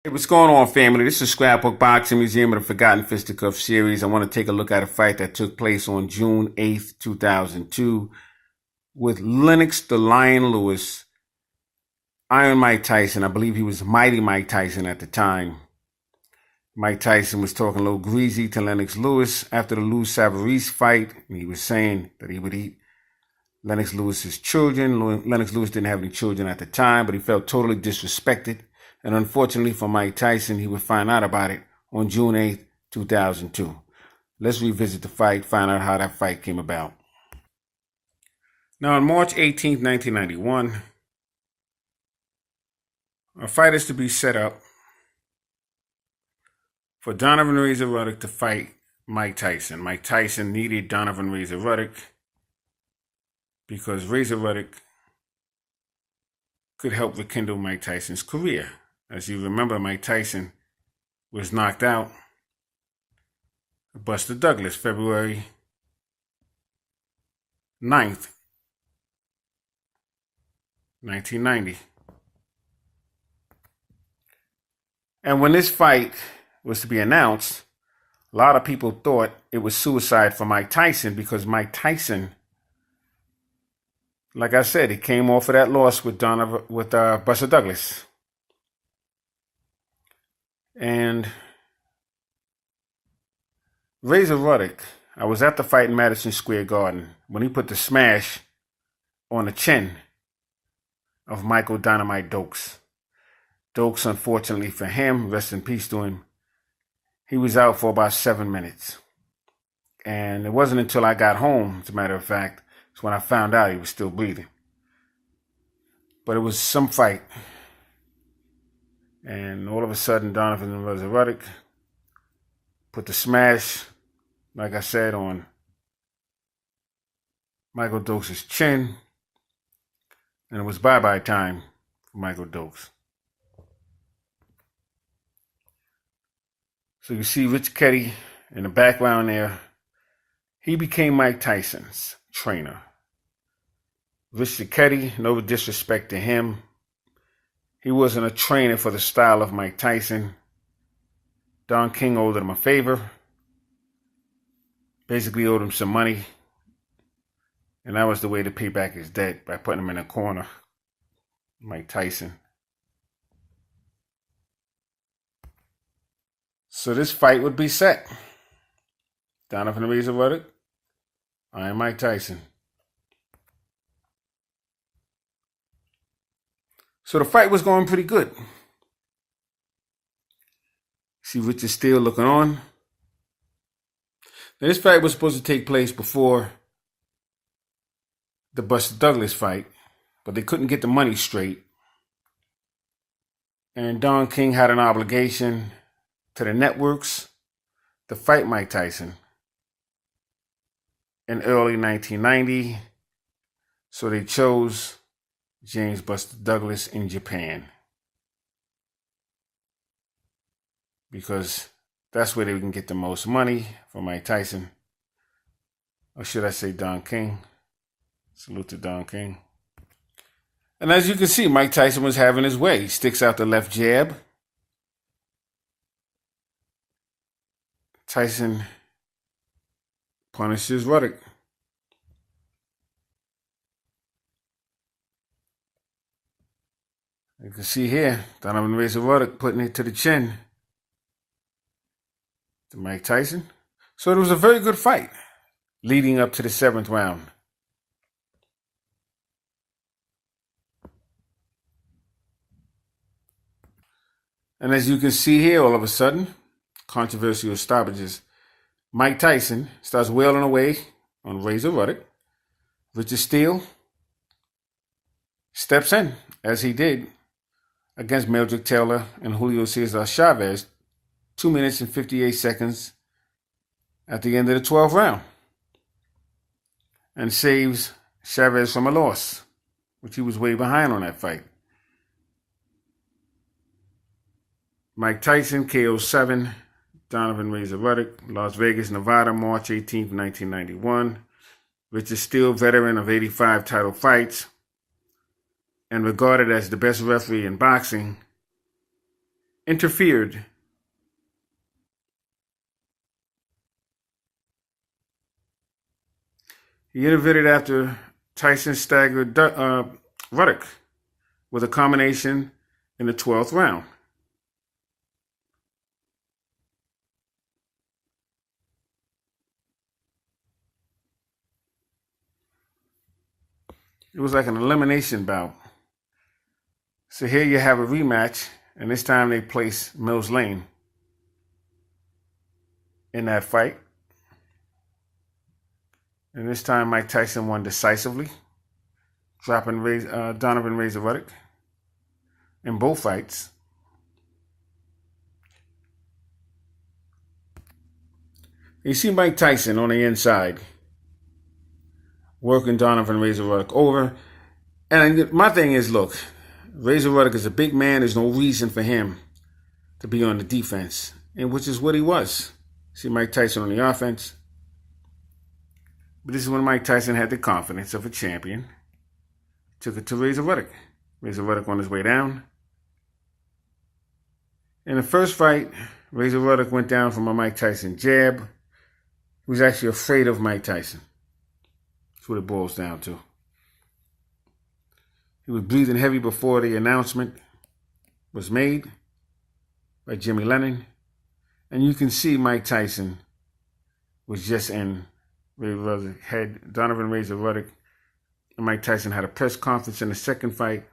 Hey, what's going on, family? This is Scrapbook Boxing, Museum of the Forgotten Fisticuffs series. I want to take a look at a fight that took place on June 8th, 2002, with Lennox the Lion Lewis, Iron Mike Tyson. I believe he was Mighty Mike Tyson at the time. Mike Tyson was talking a little greasy to Lennox Lewis after the Lou Savarese fight. He was saying that he would eat Lennox Lewis's children. Lennox Lewis didn't have any children at the time, but he felt totally disrespected. And unfortunately for Mike Tyson, he would find out about it on June 8th, 2002. Let's revisit the fight, find out how that fight came about. Now, on March 18th, 1991, a fight is to be set up for Donovan Razor Ruddock to fight Mike Tyson. Mike Tyson needed Donovan Razor Ruddock because Razor Ruddock could help rekindle Mike Tyson's career. As you remember, Mike Tyson was knocked out by Buster Douglas February 9th, 1990. And when this fight was to be announced, a lot of people thought it was suicide for Mike Tyson because Mike Tyson, like I said, he came off of that loss with Buster Douglas. And Razor Ruddock, I was at the fight in Madison Square Garden when he put the smash on the chin of Michael Dynamite Dokes. Dokes, unfortunately for him, rest in peace to him, he was out for about 7 minutes. And it wasn't until I got home, as a matter of fact, it's when I found out he was still breathing. But it was some fight. And all of a sudden, Donovan Razor Ruddock put the smash, like I said, on Michael Dokes' chin. And it was bye-bye time for Michael Dokes. So you see Rich Ketty in the background there. He became Mike Tyson's trainer. Rich Ketty, no disrespect to him, he wasn't a trainer for the style of Mike Tyson. Don King owed him a favor. Basically owed him some money. And that was the way to pay back his debt, by putting him in a corner. Mike Tyson. So this fight would be set. Donovan Razor Ruddock, I am Mike Tyson. So the fight was going pretty good. See Richard Steele looking on. Now this fight was supposed to take place before the Buster Douglas fight, but they couldn't get the money straight. And Don King had an obligation to the networks to fight Mike Tyson in early 1990. So they chose James Buster Douglas in Japan, because that's where they can get the most money for Mike Tyson. Or should I say Don King? Salute to Don King. And as you can see, Mike Tyson was having his way. He sticks out the left jab. Tyson punishes Ruddock. You can see here, Donovan Razor Ruddock putting it to the chin to Mike Tyson. So it was a very good fight leading up to the 7th round. And as you can see here, all of a sudden, controversial stoppages. Mike Tyson starts wailing away on Razor Ruddock. Richard Steele steps in, as he did against Mildred Taylor and Julio Cesar Chavez, 2 minutes and 58 seconds at the end of the 12th round, and saves Chavez from a loss, which he was way behind on that fight. Mike Tyson, KO 7, Donovan Razor Ruddock, Las Vegas, Nevada, March 18th, 1991. Richard Steele, veteran of 85 title fights, and regarded as the best referee in boxing, interfered. He interfered after Tyson staggered Ruddock with a combination in the 12th round. It was like an elimination bout. So here you have a rematch, and this time they place Mills Lane in that fight. And this time Mike Tyson won decisively, dropping Donovan Razor Ruddock in both fights. You see Mike Tyson on the inside working Donovan Razor Ruddock over. And my thing is, look, Razor Ruddock is a big man. There's no reason for him to be on the defense, and which is what he was. See Mike Tyson on the offense. But this is when Mike Tyson had the confidence of a champion. Took it to Razor Ruddock. Razor Ruddock on his way down. In the first fight, Razor Ruddock went down from a Mike Tyson jab. He was actually afraid of Mike Tyson. That's what it boils down to. He was breathing heavy before the announcement was made by Jimmy Lennon. And you can see Mike Tyson was just in. Had Donovan Razor Ruddock and Mike Tyson had a press conference in the second fight.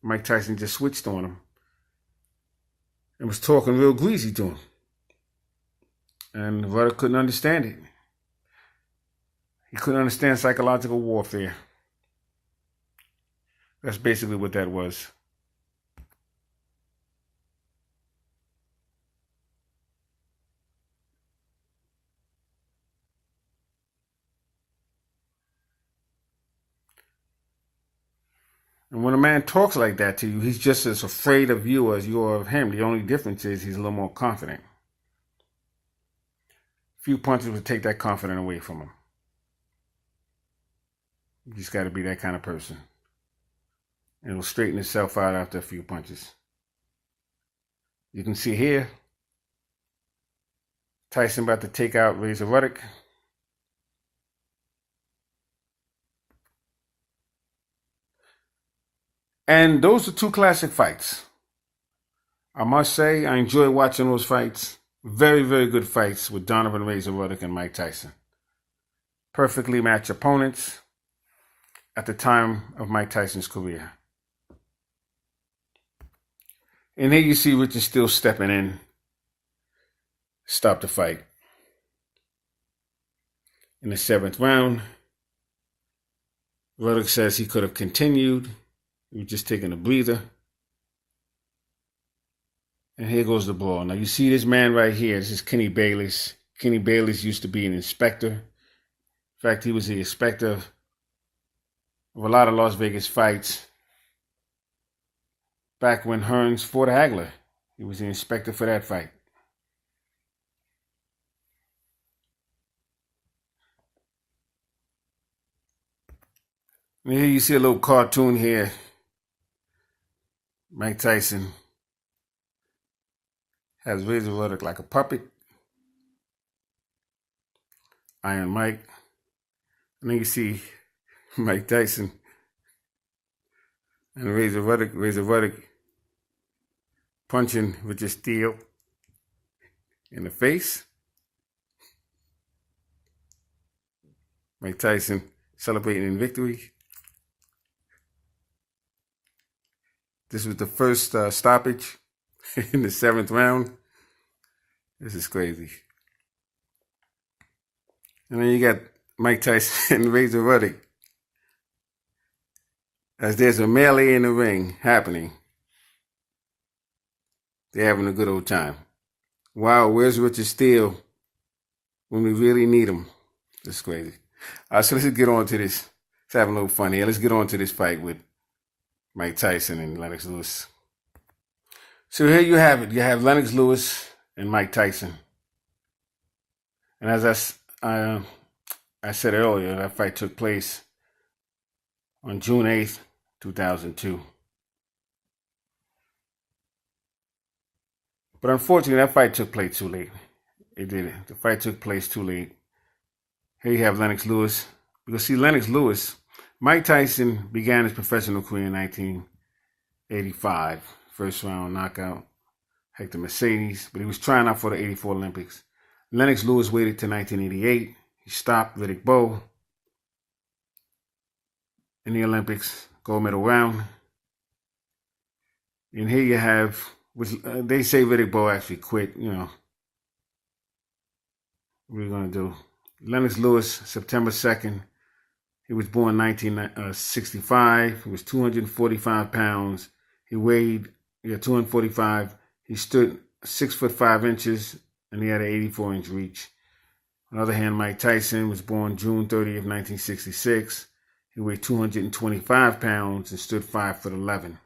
Mike Tyson just switched on him and was talking real greasy to him. And Ruddock couldn't understand it. He couldn't understand psychological warfare. That's basically what that was. And when a man talks like that to you, he's just as afraid of you as you are of him. The only difference is he's a little more confident. A few punches would take that confidence away from him. You just got to be that kind of person. And it'll straighten itself out after a few punches. You can see here, Tyson about to take out Razor Ruddock. And those are two classic fights. I must say, I enjoy watching those fights. Very, very good fights with Donovan Razor Ruddock and Mike Tyson. Perfectly matched opponents at the time of Mike Tyson's career. And here you see Richard Steele stepping in, stop the fight. In the 7th round, Ruddock says he could have continued. He was just taking a breather. And here goes the ball. Now you see this man right here. This is Kenny Bayless. Kenny Bayless used to be an inspector. In fact, he was the inspector of a lot of Las Vegas fights. Back when Hearns fought Hagler, he was the inspector for that fight. And here you see a little cartoon here. Mike Tyson has Razor Ruddock like a puppet. Iron Mike. And then you see Mike Tyson and Razor Ruddock punching Richard Steele in the face. Mike Tyson celebrating in victory. This was the first stoppage in the 7th round. This is crazy. And then you got Mike Tyson and Razor Ruddock. As there's a melee in the ring happening. They're having a good old time. Wow, where's Richard Steele when we really need him? This is crazy. All right, so let's get on to this. Let's have a little fun here. Let's get on to this fight with Mike Tyson and Lennox Lewis. So here you have it. You have Lennox Lewis and Mike Tyson. And as I said earlier, that fight took place on June 8th, 2002. But unfortunately, that fight took place too late. It did. The fight took place too late. Here you have Lennox Lewis. Because see, Lennox Lewis, Mike Tyson began his professional career in 1985. First round knockout, Hector Mercedes, but he was trying out for the 84 Olympics. Lennox Lewis waited to 1988. He stopped Riddick Bowe in the Olympics, gold medal round. And here you have, which they say Riddick Bowe actually quit, you know. What are we going to do? Lennox Lewis, September 2nd. He was born in 1965. He was 245 pounds. He weighed 245. He stood 6'5" and he had an 84-inch reach. On the other hand, Mike Tyson was born June 30th, 1966. He weighed 225 pounds and stood 5'11".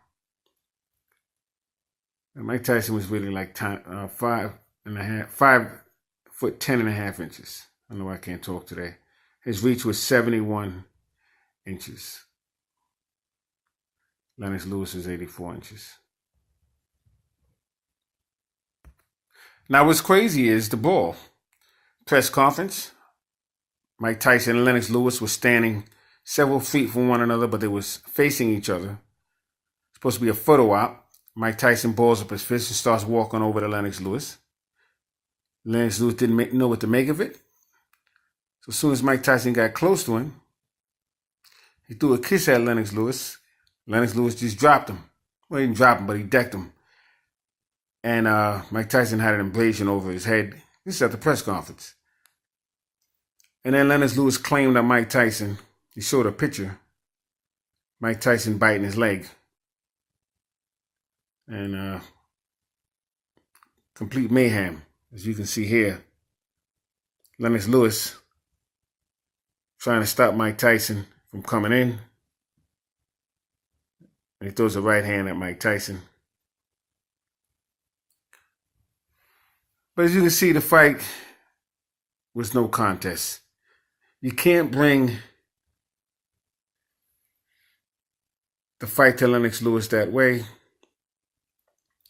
And Mike Tyson was really like 5'10" and a half inches. I know I can't talk today. His reach was 71 inches. Lennox Lewis is 84 inches. Now, what's crazy is the ball. Press conference. Mike Tyson and Lennox Lewis were standing several feet from one another, but they was facing each other. Supposed to be a photo op. Mike Tyson balls up his fist and starts walking over to Lennox Lewis. Lennox Lewis didn't know what to make of it. So as soon as Mike Tyson got close to him, he threw a kiss at Lennox Lewis. Lennox Lewis just dropped him. Well, he didn't drop him, but he decked him. And Mike Tyson had an abrasion over his head. This is at the press conference. And then Lennox Lewis claimed that Mike Tyson, he showed a picture, Mike Tyson biting his leg. And complete mayhem, as you can see here. Lennox Lewis trying to stop Mike Tyson from coming in. And he throws a right hand at Mike Tyson. But as you can see, the fight was no contest. You can't bring the fight to Lennox Lewis that way.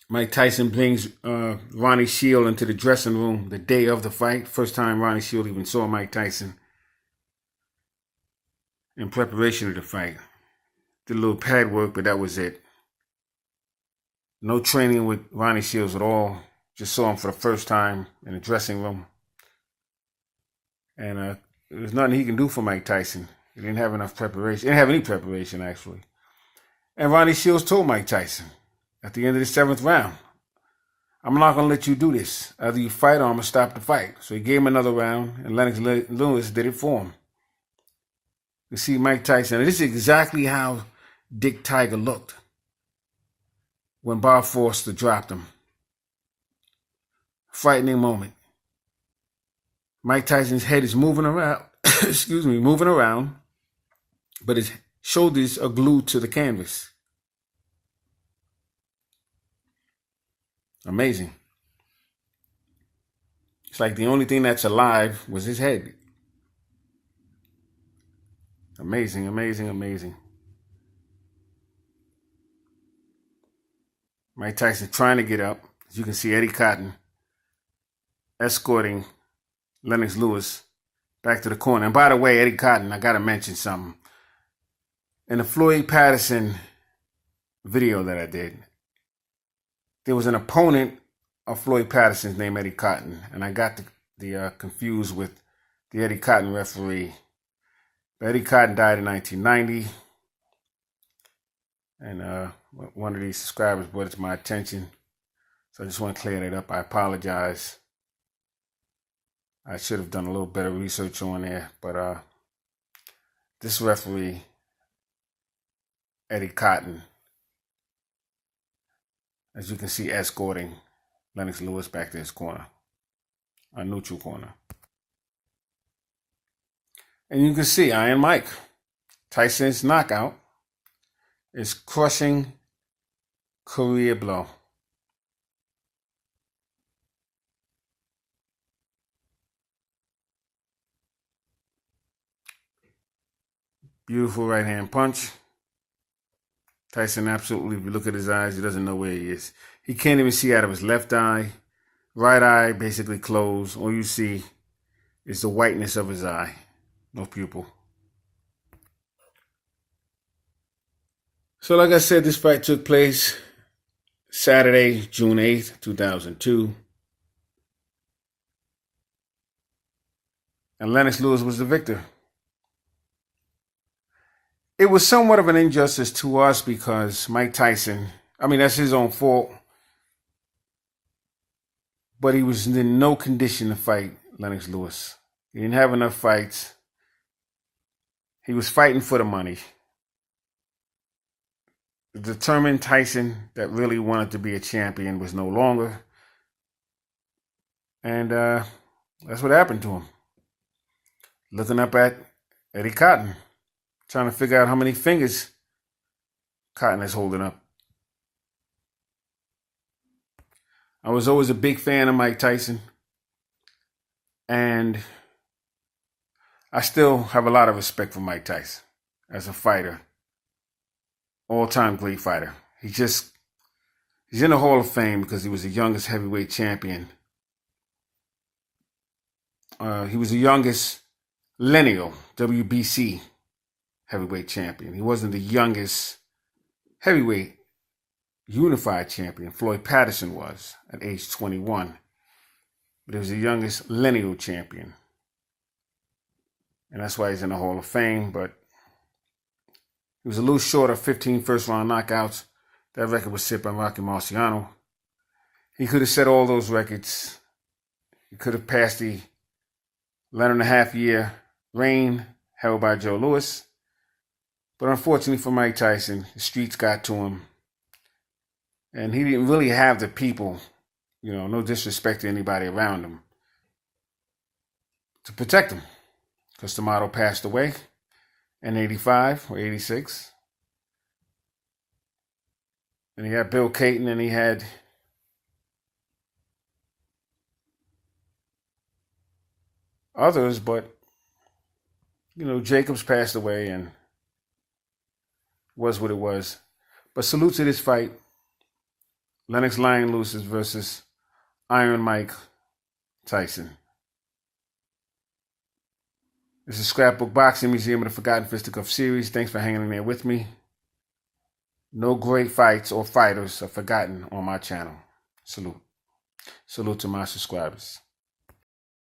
Mike Tyson brings Ronnie Shield into the dressing room the day of the fight. First time Ronnie Shield even saw Mike Tyson in preparation of the fight. Did a little pad work, but that was it. No training with Ronnie Shields at all. Just saw him for the first time in the dressing room. And there's nothing he can do for Mike Tyson. He didn't have enough preparation. He didn't have any preparation, actually. And Ronnie Shields told Mike Tyson at the end of the 7th round, I'm not going to let you do this. Either you fight or I'm going to stop the fight. So he gave him another round, and Lennox Lewis did it for him. You see Mike Tyson. And this is exactly how Dick Tiger looked when Bob Foster dropped him. Frightening moment. Mike Tyson's head is moving around, moving around, but his shoulders are glued to the canvas. Amazing. It's like the only thing that's alive was his head. Amazing, amazing, amazing. Mike Tyson trying to get up. As you can see, Eddie Cotton escorting Lennox Lewis back to the corner. And by the way, Eddie Cotton, I got to mention something. In the Floyd Patterson video that I did, there was an opponent of Floyd Patterson's named Eddie Cotton. And I got the confused with the Eddie Cotton referee. But Eddie Cotton died in 1990. And one of these subscribers brought it to my attention. So I just want to clear that up. I apologize. I should have done a little better research on there. But this referee, Eddie Cotton, as you can see, escorting Lennox Lewis back to his corner, a neutral corner. And you can see Iron Mike. Tyson's knockout is crushing career blow. Beautiful right hand punch. Tyson absolutely, if you look at his eyes, he doesn't know where he is. He can't even see out of his left eye. Right eye basically closed. All you see is the whiteness of his eye. No pupil. So like I said, this fight took place Saturday, June 8th, 2002. And Lennox Lewis was the victor. It was somewhat of an injustice to us because Mike Tyson, I mean, that's his own fault, but he was in no condition to fight Lennox Lewis. He didn't have enough fights. He was fighting for the money. The determined Tyson that really wanted to be a champion was no longer. And that's what happened to him. Looking up at Eddie Cotton, trying to figure out how many fingers Cotton is holding up. I was always a big fan of Mike Tyson. And I still have a lot of respect for Mike Tyson as a fighter. All-time great fighter. He's in the Hall of Fame because he was the youngest heavyweight champion. He was the youngest lineal WBC heavyweight champion. He wasn't the youngest heavyweight unified champion. Floyd Patterson was at age 21. But he was the youngest lineal champion. And that's why he's in the Hall of Fame. But he was a little short of 15 first-round knockouts. That record was set by Rocky Marciano. He could have set all those records. He could have passed the 11.5-year reign held by Joe Louis. But unfortunately for Mike Tyson, the streets got to him. And he didn't really have the people, no disrespect to anybody around him, to protect him. Because D'Amato passed away in 85 or 86. And he had Bill Caton and he had others, but, Jacobs passed away and was what it was. But salute to this fight. Lennox Lion Lewis versus Iron Mike Tyson. This is Scrapbook Boxing, Museum of the Forgotten Fisticuffs series. Thanks for hanging in there with me. No great fights or fighters are forgotten on my channel. Salute. Salute to my subscribers.